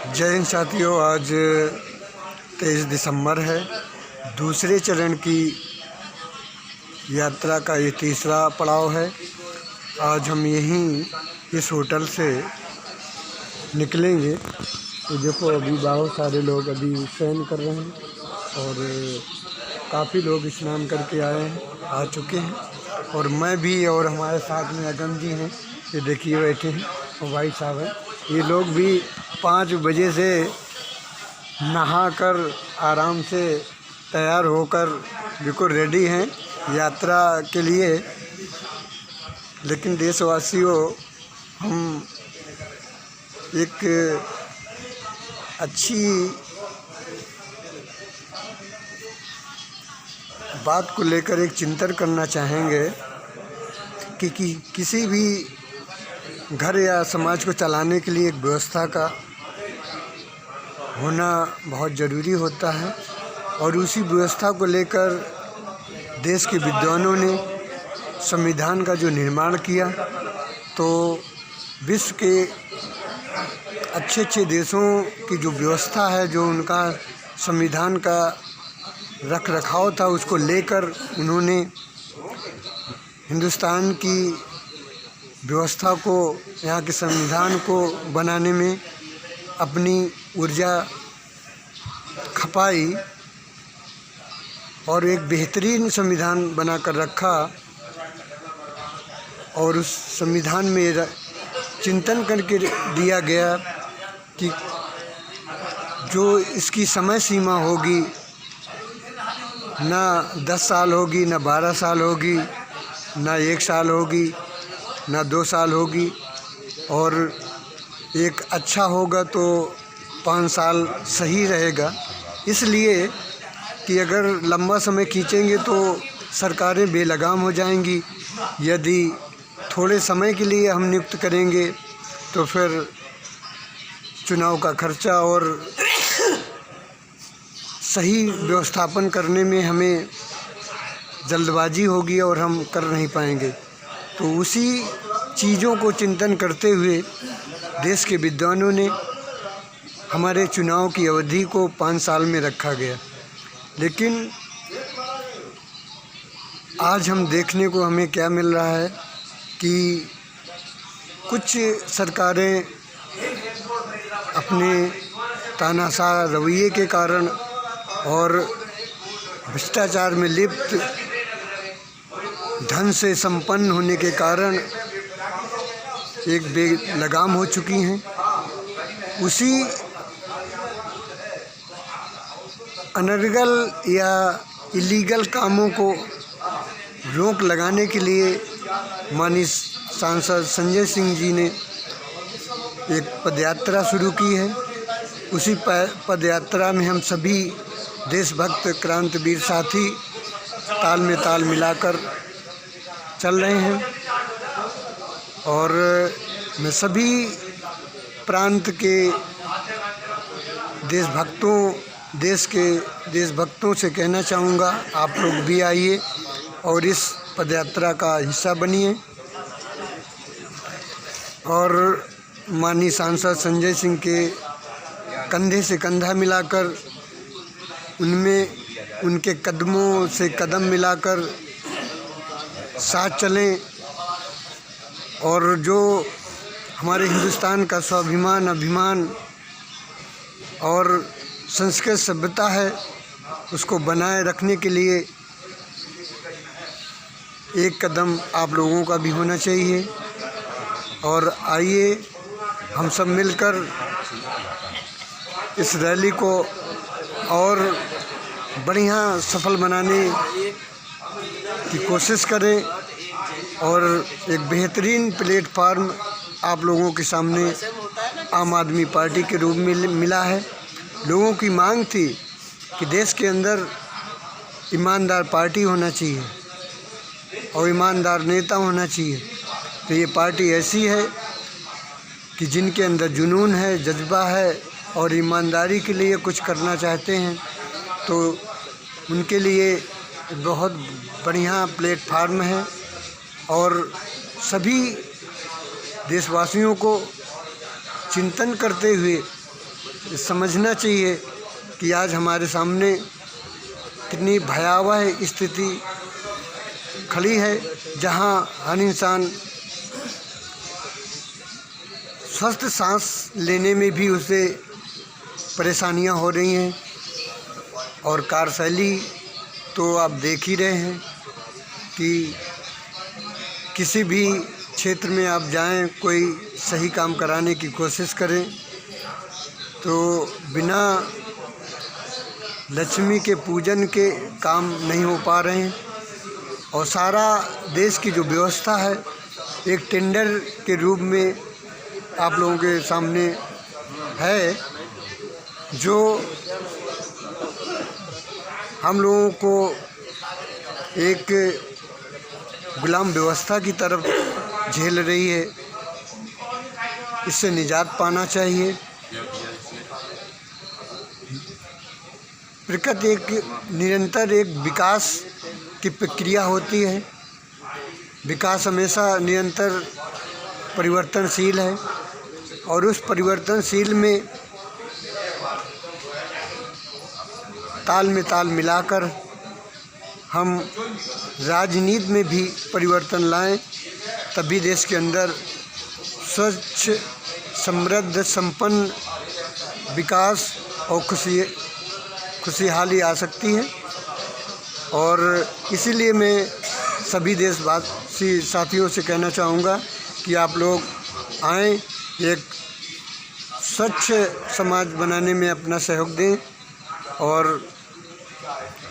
जय हिंद साथियों। आज 23 दिसंबर है। दूसरे चरण की यात्रा का ये तीसरा पड़ाव है। आज हम यहीं इस होटल से निकलेंगे। तो देखो अभी बहुत सारे लोग अभी शयन कर रहे हैं और काफ़ी लोग स्नान करके आ चुके हैं। और मैं भी और हमारे साथ में अगम जी हैं, ये देखिए बैठे हैं, और भाई साहब हैं। ये लोग भी 5 बजे से नहाकर आराम से तैयार होकर बिल्कुल रेडी हैं यात्रा के लिए। लेकिन देशवासियों, हम एक अच्छी बात को लेकर एक चिंतन करना चाहेंगे कि किसी भी घर या समाज को चलाने के लिए एक व्यवस्था का होना बहुत ज़रूरी होता है। और उसी व्यवस्था को लेकर देश के विद्वानों ने संविधान का जो निर्माण किया, तो विश्व के अच्छे अच्छे देशों की जो व्यवस्था है, जो उनका संविधान का रख रखाव था, उसको लेकर उन्होंने हिंदुस्तान की व्यवस्था को, यहाँ के संविधान को बनाने में अपनी ऊर्जा खपाई और एक बेहतरीन संविधान बनाकर रखा। और उस संविधान में चिंतन करके दिया गया कि जो इसकी समय सीमा होगी, ना 10 साल होगी, ना 12 साल होगी, ना 1 साल होगी, ना 2 साल होगी, और एक अच्छा होगा तो 5 साल सही रहेगा। इसलिए कि अगर लंबा समय खींचेंगे तो सरकारें बेलगाम हो जाएंगी। यदि थोड़े समय के लिए हम नियुक्त करेंगे तो फिर चुनाव का खर्चा और सही व्यवस्थापन करने में हमें जल्दबाजी होगी और हम कर नहीं पाएंगे। तो उसी चीज़ों को चिंतन करते हुए देश के विद्वानों ने हमारे चुनाव की अवधि को 5 साल में रखा गया। लेकिन आज हम देखने को हमें क्या मिल रहा है कि कुछ सरकारें अपने तानाशाह रवैये के कारण और भ्रष्टाचार में लिप्त, धन से संपन्न होने के कारण एक बेलगाम हो चुकी हैं। उसी अनर्गल या इलीगल कामों को रोक लगाने के लिए माननीय सांसद संजय सिंह जी ने एक पदयात्रा शुरू की है। उसी पदयात्रा में हम सभी देशभक्त क्रांतिवीर साथी ताल में ताल मिलाकर चल रहे हैं। और मैं सभी प्रांत के देशभक्तों से कहना चाहूँगा, आप लोग भी आइए और इस पदयात्रा का हिस्सा बनिए। और माननीय सांसद संजय सिंह के कंधे से कंधा मिलाकर, उनके कदमों से कदम मिलाकर साथ चलें। और जो हमारे हिंदुस्तान का स्वाभिमान, अभिमान और संस्कृत सभ्यता है, उसको बनाए रखने के लिए एक कदम आप लोगों का भी होना चाहिए। और आइए हम सब मिलकर इस रैली को और बढ़िया सफल बनाने की कोशिश करें। और एक बेहतरीन प्लेटफार्म आप लोगों के सामने आम आदमी पार्टी के रूप में मिला है। लोगों की मांग थी कि देश के अंदर ईमानदार पार्टी होना चाहिए और ईमानदार नेता होना चाहिए। तो ये पार्टी ऐसी है कि जिनके अंदर जुनून है, जज्बा है और ईमानदारी के लिए कुछ करना चाहते हैं, तो उनके लिए बहुत बढ़िया प्लेटफार्म है। और सभी देशवासियों को चिंतन करते हुए समझना चाहिए कि आज हमारे सामने कितनी भयावह स्थिति खड़ी है, जहां हर इंसान स्वस्थ सांस लेने में भी उसे परेशानियां हो रही हैं। और कार्यशैली तो आप देख ही रहे हैं कि किसी भी क्षेत्र में आप जाएं, कोई सही काम कराने की कोशिश करें तो बिना लक्ष्मी के पूजन के काम नहीं हो पा रहे हैं। और सारा देश की जो व्यवस्था है एक टेंडर के रूप में आप लोगों के सामने है, जो हम लोगों को एक गुलाम व्यवस्था की तरफ झेल रही है। इससे निजात पाना चाहिए। प्रकृति एक निरंतर एक विकास की प्रक्रिया होती है। विकास हमेशा निरंतर परिवर्तनशील है और उस परिवर्तनशील में ताल में ताल मिलाकर हम राजनीति में भी परिवर्तन लाएं, तभी देश के अंदर स्वच्छ, समृद्ध, संपन्न विकास और खुशहाली आ सकती है। और इसीलिए मैं सभी देशवासी साथियों से कहना चाहूँगा कि आप लोग आएँ, एक स्वच्छ समाज बनाने में अपना सहयोग दें और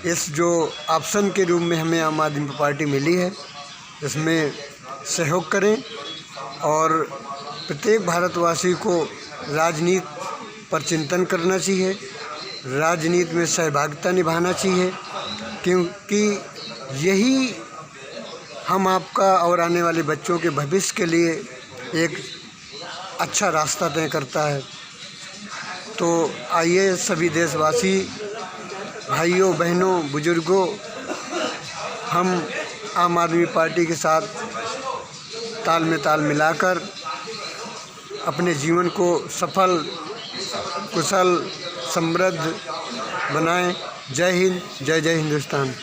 इस जो ऑप्शन के रूप में हमें आम आदमी पार्टी मिली है इसमें सहयोग करें। और प्रत्येक भारतवासी को राजनीति पर चिंतन करना चाहिए, राजनीति में सहभागिता निभाना चाहिए, क्योंकि यही हम आपका और आने वाले बच्चों के भविष्य के लिए एक अच्छा रास्ता तय करता है। तो आइए सभी देशवासी भाइयों, बहनों, बुजुर्गों, हम आम आदमी पार्टी के साथ ताल में ताल मिलाकर अपने जीवन को सफल, कुशल, समृद्ध बनाएं। जय हिंद, जय जय हिंदुस्तान।